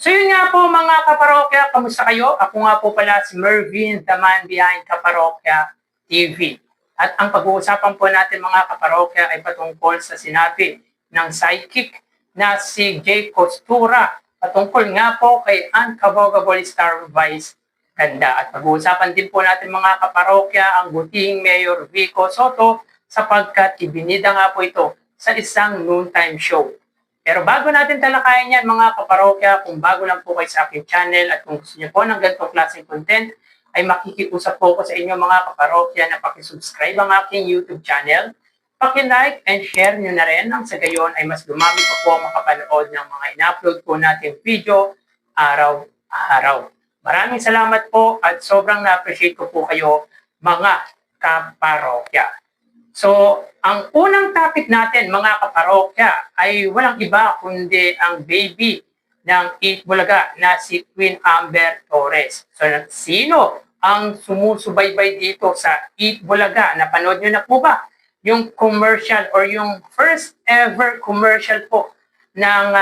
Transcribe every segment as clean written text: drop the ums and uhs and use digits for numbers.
So yun nga po mga kaparokya, kamusta kayo? Ako nga po pala si Mervin, the man behind Kaparokya TV. At ang pag-uusapan po natin mga kaparokya ay patungkol sa sinabi ng psychic na si Jay Costura patungkol nga po kay Uncavogable Star Vice Ganda. At pag-uusapan din po natin mga kaparokya ang butihing Mayor Vico Soto sapagkat ibinida nga po ito sa isang noontime show. Pero bago natin talakayan yan mga kaparokya, kung bago lang po kayo sa aking channel at kung gusto niyo po ng ganitong klaseng content, ay makikiusap po ko sa inyo mga kaparokya na pakisubscribe ang aking YouTube channel, paki-like and share nyo na rin nang sa gayon ay mas dumami pa po makapanood ng mga in-upload po natin video araw-araw. Maraming salamat po at sobrang na-appreciate ko po kayo mga kaparokya. So, ang unang topic natin mga kaparokya ay walang iba kundi ang baby ng Itbulaga na si Queen Amber Torres. So, sino ang sumusubaybay dito sa Itbulaga? Napanood nyo na po ba yung commercial or yung first ever commercial po ng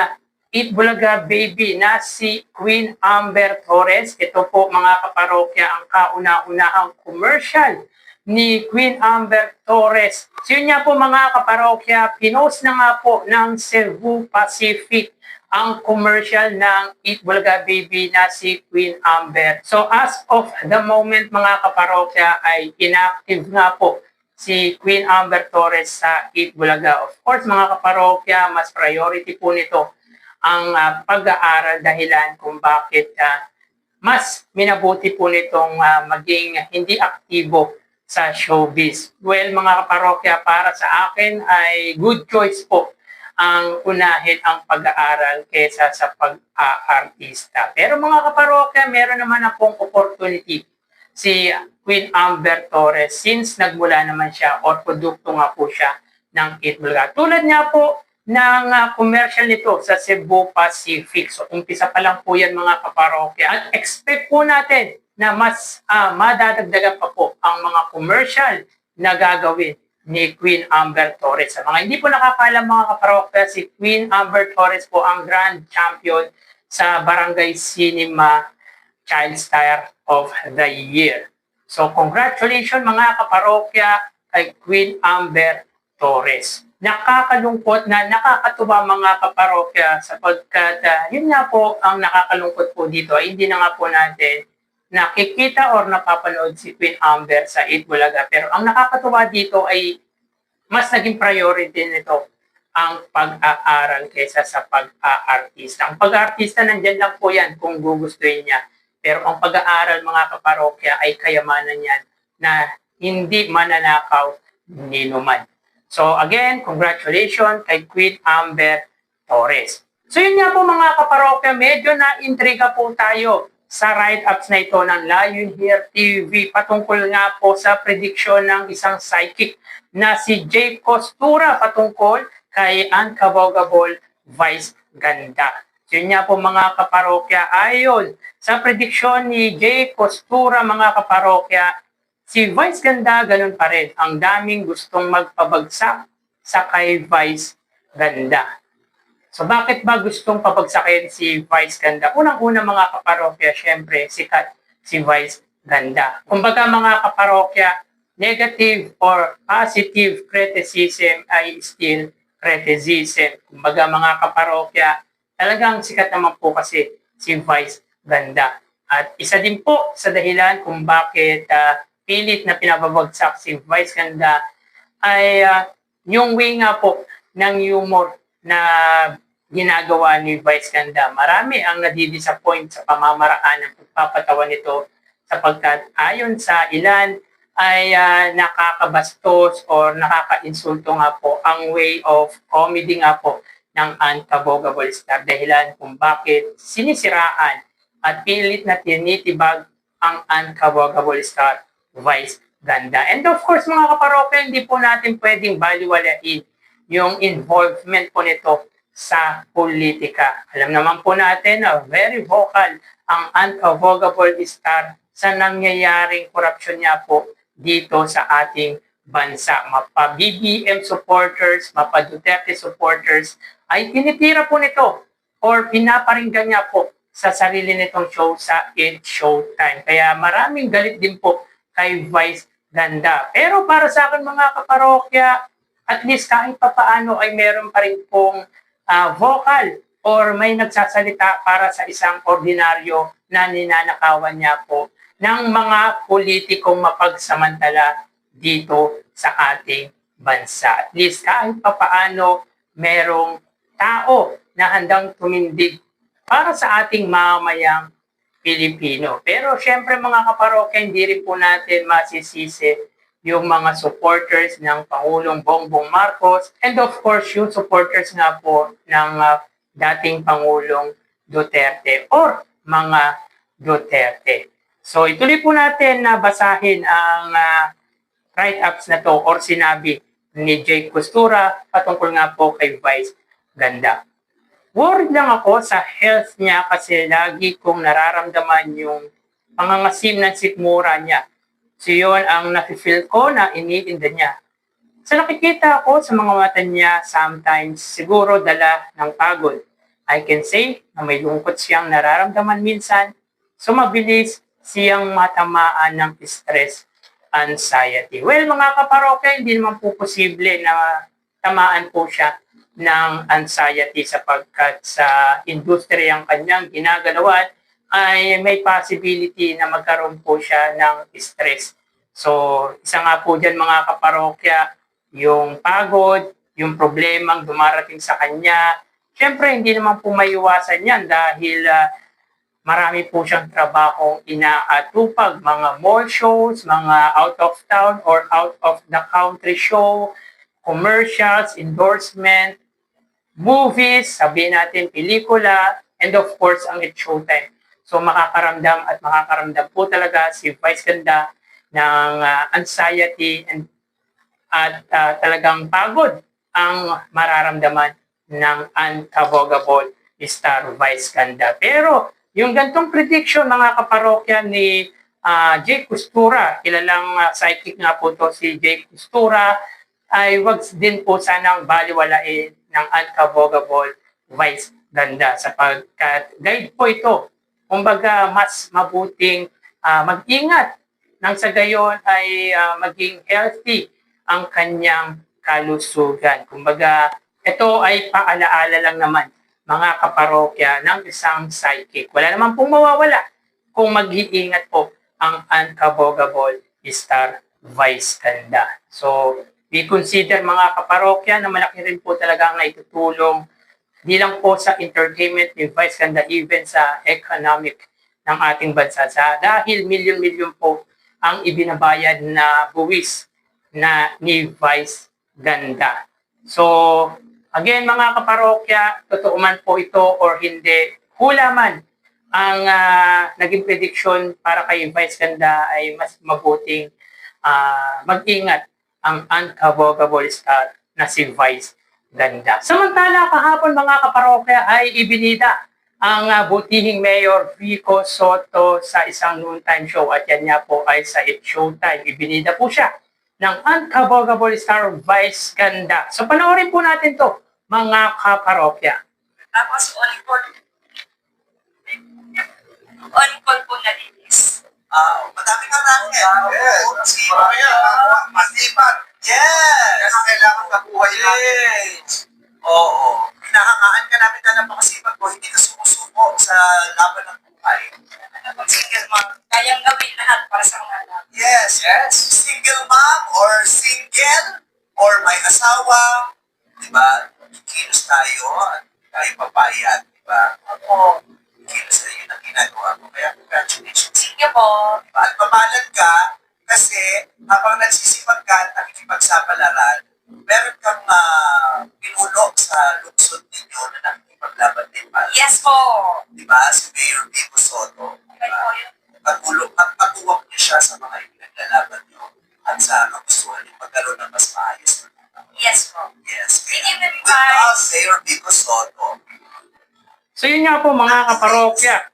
Itbulaga baby na si Queen Amber Torres? Ito po mga kaparokya ang kauna-unahang commercial ni Queen Amber Torres. So yun nga po mga kaparokya, pinost na nga po ng Cebu Pacific ang commercial ng Itbulaga baby na si Queen Amber. So as of the moment mga kaparokya ay inactive nga po si Queen Amber Torres sa Itbulaga. Of course mga kaparokya, mas priority po nito ang pag-aaral dahilan kung bakit mas minabuti po nitong maging hindi aktibo sa showbiz. Well, mga kaparokya, para sa akin ay good choice po ang unahin ang pag-aaral kaysa sa pag-aartista. Pero mga kaparokya, meron naman na pong opportunity si Queen Amber Torres since nagmula naman siya or produkto nga po siya ng Itbulaga. Tulad nga po ng commercial nito sa Cebu Pacific. So, umpisa pa lang po yan mga kaparokya. At expect po natin na mas madadagdagan pa po ang mga commercial na gagawin ni Queen Amber Torres. Sa mga hindi po nakakaalam mga kaparokya, si Queen Amber Torres po ang Grand Champion sa Barangay Cinema Child Star of the Year. So congratulations mga kaparokya kay Queen Amber Torres. Nakakalungkot na nakakatuwa mga kaparokya sapagkat yun nga po ang nakakalungkot po dito ay hindi na nga po natin nakikita or napapanood si Queen Amber sa Itbulaga. Pero ang nakakatuwa dito ay mas naging priority nito ang pag-aaral kaysa sa pag-aartista. Ang pag-aartista nandyan lang po yan kung gugustuhin niya. Pero ang pag-aaral mga kaparokya ay kayamanan yan na hindi mananakaw ninuman. So again, congratulations kay Queen Amber Torres. So yun nga po mga kaparokya, medyo na-intriga po tayo sa write-ups na ito ng Lion Here TV patungkol nga po sa prediction ng isang psychic na si Jay Costura patungkol kay Uncavogable Vice Ganda. So yun nga po mga kaparokya, ayon sa prediction ni Jay Costura mga kaparokya, si Vice Ganda ganun pa rin. Ang daming gustong magpabagsak sa kay Vice Ganda. So bakit ba gustong pabagsakin si Vice Ganda? Unang-una mga kaparokya, syempre sikat si Vice Ganda. Kumbaga mga kaparokya, negative or positive criticism ay still criticism. Kumbaga mga kaparokya, talagang sikat naman po kasi si Vice Ganda. At isa din po sa dahilan kung bakit pilit na pinababagsak si Vice Ganda ay yung way nga po ng humor na ginagawa ni Vice Ganda. Marami ang nadidisappoint sa pamamaraan ng pagpapatawa nito sapagkat ayon sa ilan ay nakakabastos or nakaka-insulto nga po ang way of comedy nga po ng Uncavogable Star dahilan kung bakit sinisiraan at pilit na tinitibag ang Uncavogable Star Vice Ganda. And of course mga kaparokya, hindi po natin pwedeng baliwalain yung involvement po nito sa politika. Alam naman po natin na very vocal ang Uncavogable Star sa nangyayaring korupsyon niya po dito sa ating bansa. Mapa-BBM supporters, mapa-Duterte supporters ay tinitira po nito or pinaparinggan niya po sa sarili nitong show sa It's Showtime. Kaya maraming galit din po kay Vice Ganda. Pero para sa akin mga kaparokya, at least kahit papaano ay meron pa rin pong vocal or may nagsasalita para sa isang ordinaryo na ninanakawan niya po ng mga politikong mapagsamantala dito sa ating bansa. At least kahit papaano merong tao na handang tumindig para sa ating mamamayang Pilipino. Pero syempre mga kaparokya, hindi rin po natin masisisi yung mga supporters ng Pangulong Bongbong Marcos and of course yung supporters nga po ng dating Pangulong Duterte or mga Duterte. So ituloy po natin na basahin ang write-ups na to or sinabi ni Jake Costura patungkol nga po kay Vice Ganda. Worried lang ako sa health niya kasi lagi kong nararamdaman yung pangangasim ng sikmura niya. So yun ang nafe-feel ko na iniinda niya. Sa nakikita ko sa mga mata niya, sometimes siguro dala ng pagod. I can say na may lungkot siyang nararamdaman minsan, so mabilis siyang matamaan ng stress, anxiety. Well, mga kaparokya, hindi naman po posible na tamaan po siya ng anxiety sapagkat sa industriyang kanyang ginagalawan ay may possibility na magkaroon po siya ng stress. So, isa nga po dyan mga kaparokya, yung pagod, yung problemang dumarating sa kanya. Siyempre, hindi naman po maiwasan yan dahil marami po siyang trabahong inaatupag, mga mall shows, mga out of town or out of the country show, commercials, endorsement, movies, sabihin natin pelikula, and of course, ang It's Showtime. So makakaramdam po talaga si Vice Ganda ng anxiety at talagang pagod ang mararamdaman ng unkabogable star Vice Ganda. Pero yung gantong prediction mga kaparokya ni Jake Costura, kilalang psychic nga po to si Jake Costura, ay wag din po sanang baliwalain ng unkabogable Vice Ganda sapagkat guide po ito. Kumbaga mas mabuting mag-ingat nang sa gayon ay maging healthy ang kanyang kalusugan. Kumbaga ito ay paalaala lang naman mga kaparokya ng isang psychic. Wala naman pong mawawala kung mag-iingat po ang unkabogable star Vice Ganda. So, we consider mga kaparokya na malaki rin po talaga ang naitutulong di lang po sa entertainment ni Vice Ganda, even sa economic ng ating bansa. Dahil milyon-milyon po ang ibinabayad na buwis na ni Vice Ganda. So, again mga kaparokya, totoo man po ito or hindi, hula man ang naging prediction para kay Vice Ganda ay mas mabuting mag-ingat ang unkabogable star na si Vice Ganda. Samantala, kahapon mga kaparokya ay ibinida ang butihing Mayor Vico Soto sa isang noontime show at yan nga po ay sa It's Showtime. Ibinida po siya ng unkabogable star Vice Ganda. So panoorin po natin to mga kaparokya. Tapos on call po na linis. Madami kang racket. Yes. Masipag yan. Masipag. Yes. Yan ang kailangan kabuhay natin. Yes. Oo. Hinahangaan ka namin na napakasipag mo. Hindi ka sumusuko sa laban ng buhay. Single mom, kayang gawin lahat para sa mga anak. Yes. Yes. Single mom or single or may asawa. Diba? Kilos tayo at tayo papayat. Diba? Ako, kilos na yun ang ginagawa ko. Kaya congratulations. Sige po. Diba? At mamalan ka kasi habang nagsisipag ka at nakikipagsapalaran, meron kang pinuno sa lungsod ninyo na nakikipaglaban din pa. Yes po. Diba? Si Mayor Vico Soto. Diba? Pagulong at patuwag niya siya sa mga ipinaglalaban niyo at sa kagustuhan niyo magkaroon ng mas maayos na tao. Yes po. Yes. Thank you very With much. us, Mayor Vico Soto. So yun nga po mga kaparokya,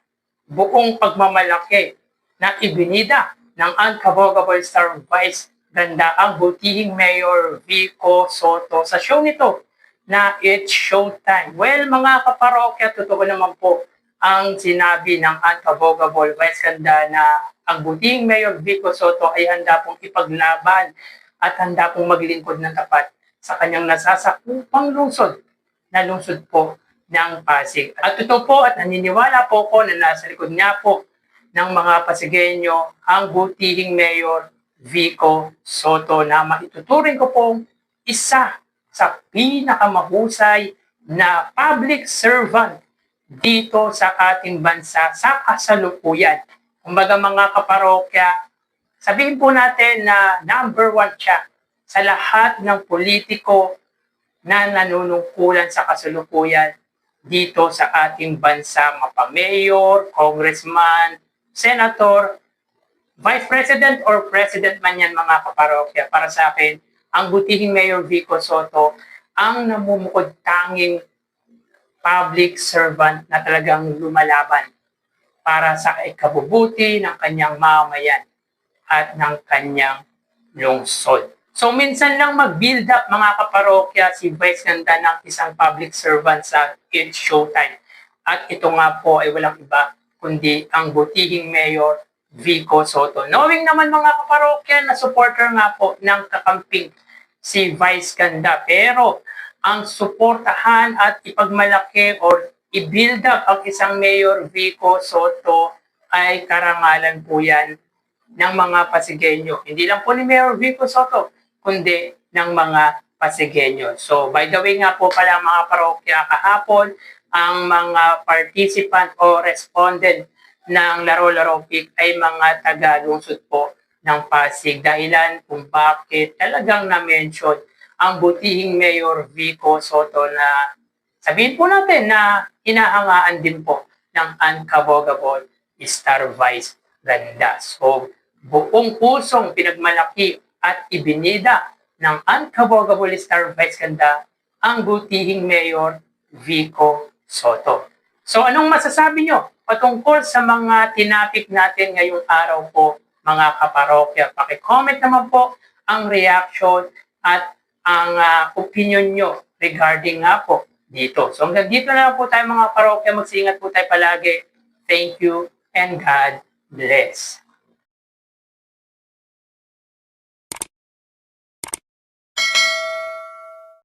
buong pagmamalaki na ibinida ng unkabogable star Vice Ganda ang butihing Mayor Vico Soto sa show nito na It's Showtime. Well mga kaparokya, totoo naman po ang sinabi ng uncabogable Vice Ganda na ang butihing Mayor Vico Soto ay handa pong ipaglaban at handa pong maglingkod ng tapat sa kanyang nasasakupang lungsod na lungsod po ng Pasig. At ito po at naniniwala po ko na nasa likod niya po ng mga Pasigueño ang butihing Mayor Vico Soto na maituturing ko pong isa sa pinakamahusay na public servant dito sa ating bansa sa kasalukuyan. Kumbaga mga kaparokya, sabihin po natin na number 1 siya sa lahat ng politiko na nanunungkulan sa kasalukuyan dito sa ating bansa, mapa-mayor, congressman, senator, vice president or president man yan mga kaparokya. Para sa akin, ang butihing Mayor Vico Soto ang namumukod tanging public servant na talagang lumalaban para sa ikabubuti ng kanyang mamayan at ng kanyang lungsod. So minsan lang mag-build up mga kaparokya si Vice Ganda ng isang public servant sa It's Showtime. At ito nga po ay walang iba kundi ang butihing Mayor Vico Soto. Knowing naman mga kaparokya na supporter nga po ng kakamping si Vice Ganda. Pero ang suportahan at ipagmalaki or i-build up ang isang Mayor Vico Soto ay karangalan po yan ng mga Pasigueño. Hindi lang po ni Mayor Vico Soto, kundi ng mga Pasigueño. So by the way nga po pala mga parokya, kahapon ang mga participant o respondent ng Laro-Laro Pick ay mga taga-lungsod po ng Pasig. Dahilan kung bakit talagang na-mention ang butihing Mayor Vico Soto na sabihin po natin na hinahangaan din po ng uncabogable Star Vice Ganda. So, buong pusong pinagmalaki at ibinida ng uncabogable Star Vice Ganda ang butihing Mayor Vico Soto. So, anong masasabi nyo patungkol sa mga tinapik natin ngayong araw po, mga kaparokya? Paki-comment naman po ang reaction at ang opinion nyo regarding nga po dito. So hanggang dito na lang po tayo mga parokya. Magsingat po tayo palagi. Thank you and God bless.